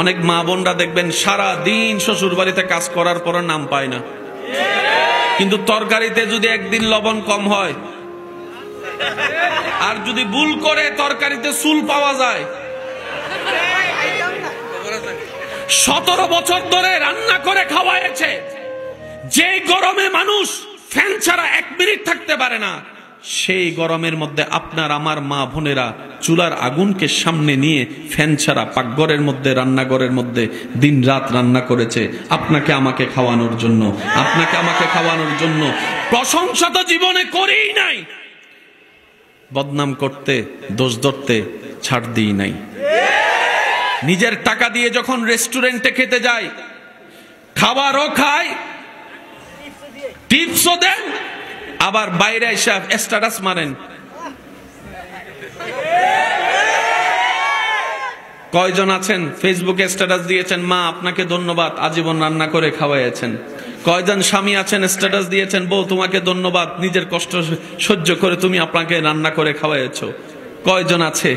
অনেক মা বোনরা দেখবেন সারা দিন শ্বশুর বাড়িতে কাজ করার পর নাম পায় না, কিন্তু তরকারিতে যদি একদিন লবণ কম হয় আর যদি ভুল করে তরকারিতে চুল পাওয়া যায়, 17 বছর ধরে রান্না করে খাওয়াইছে, যে গরমে মানুষ ফ্যান ছাড়া 1 মিনিট থাকতে পারে না, সেই গরমের মধ্যে আপনার আমার মা বোনেরা চুলার আগুনকে সামনে নিয়ে ফ্যান ছাড়া পাকঘরের মধ্যে রান্নাঘরের মধ্যে দিন রাত রান্না করেছে আপনাকে আমাকে খাওয়ানোর জন্য, আপনাকে আমাকে খাওয়ানোর জন্য। প্রশংসা তো জীবনে করেই নাই, বদনাম করতে দোষ ধরতে ছাড় দিই নাই। নিজের টাকা দিয়ে যখন রেস্টুরেন্টে খেতে যায়, খাবারও খায়, টিপসও দেন, আবার বাইরে এসে স্ট্যাটাস মারেন। কয়জন আছেন ফেসবুকে স্ট্যাটাস দিয়েছেন, মা আপনাকে ধন্যবাদ আজীবন রান্না করে খাওয়াইছেন। কয়জন স্বামী আছেন স্ট্যাটাস দিয়েছেন, বউ তোমাকে ধন্যবাদ নিজের কষ্ট সহ্য করে তুমি আপনাকে রান্না করে খাওয়াইছো। কয়জন আছে?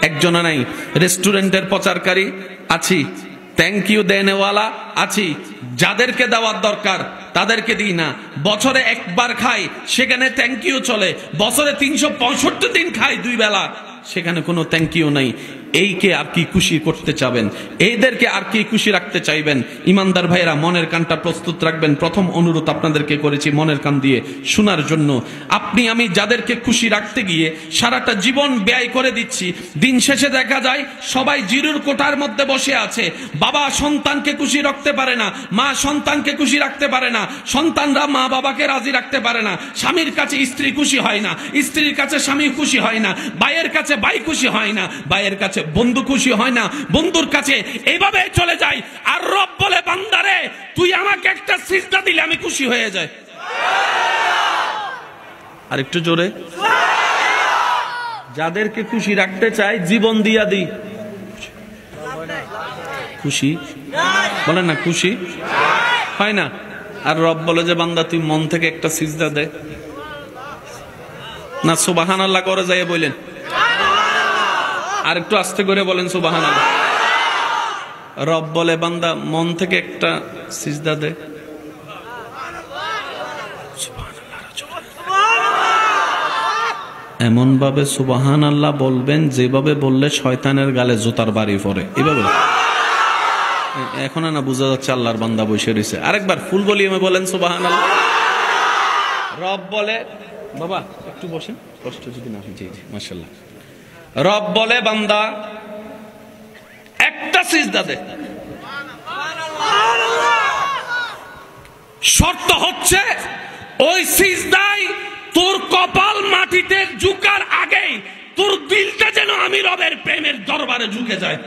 একজনও নাই। রেস্টুরেন্টের প্রচারকারী আছি, থ্যাংক ইউ দেনেওয়ালা আছি, যাদেরকে দেওয়ার দরকার তাদেরকে দিই না। বছরে একবার খাই, সেখানে থ্যাংক ইউ চলে। বছরে 365 দিন খাই 2 বেলা, সেখানে কোনো থ্যাংক ইউ নাই। এইকে আর কি খুশি করতে চাবেন? এইদেরকে আর কি খুশি রাখতে চাইবেন? ইমানদার ভাইরা, মনের কানটা প্রস্তুত রাখবেন। প্রথম অনুরোধ আপনাদেরকে করেছি মনের কান দিয়ে শোনার জন্য। আপনি আমি যাদেরকে খুশি রাখতে গিয়ে সারাটা জীবন ব্যয় করে দিচ্ছি, দিন শেষে দেখা যায় সবাই জিরুর কোঠার মধ্যে বসে আছে। বাবা সন্তানকে খুশি রাখতে পারে না, মা সন্তানকে খুশি রাখতে পারে না, সন্তানরা মা বাবাকে রাজি রাখতে পারে না, স্বামীর কাছে স্ত্রী খুশি হয় না, স্ত্রীর কাছে স্বামী খুশি হয় না, ভাইয়ের কাছে ভাই খুশি হয় না, ভাইয়ের কাছে বন্ধু খুশি হয় না, বন্ধুর কাছে এইভাবে চলে যায়। আর রব বলে, বান্দারে তুই আমাকে একটা সিজদা দিলে আমি খুশি হয়ে যাই। আর একটু জোরে। যাদেরকে খুশি রাখতে চাই জীবন দিয়া দিই। খুশি বলে না, খুশি হয় না। আর রব বলে যে বান্দা তুই মন থেকে একটা সিজদা দে না। সুবহানাল্লাহ করে যায় বলেন, আর একটু আস্তে করে বলেন সুবহানাল্লাহ। রব বলে বান্দা মন থেকে একটা সিজদা দে। এমন ভাবে সুবহানাল্লাহ বলবেন যেভাবে বললে শয়তানের গালে জুতার বাড়ি পড়ে। এভাবে এখন না বোঝা যাচ্ছে আল্লাহর বান্দা বসে রয়েছে। আরেকবার ফুল ভলিউমে বলেন সুবহানাল্লাহ। রব বলে, বাবা একটু বসেন, কষ্ট যদি না হয়। জি জি মাশাআল্লাহ। রব বলে বান্দা একটা সিজদা দে। শর্ত হচ্ছে ওই সিজদায় তোর কপাল মাটিতে ঝুঁকার আগেই তোর দিলটা যেন আমি রবের প্রেমের দরবারে ঝুঁকে যায়।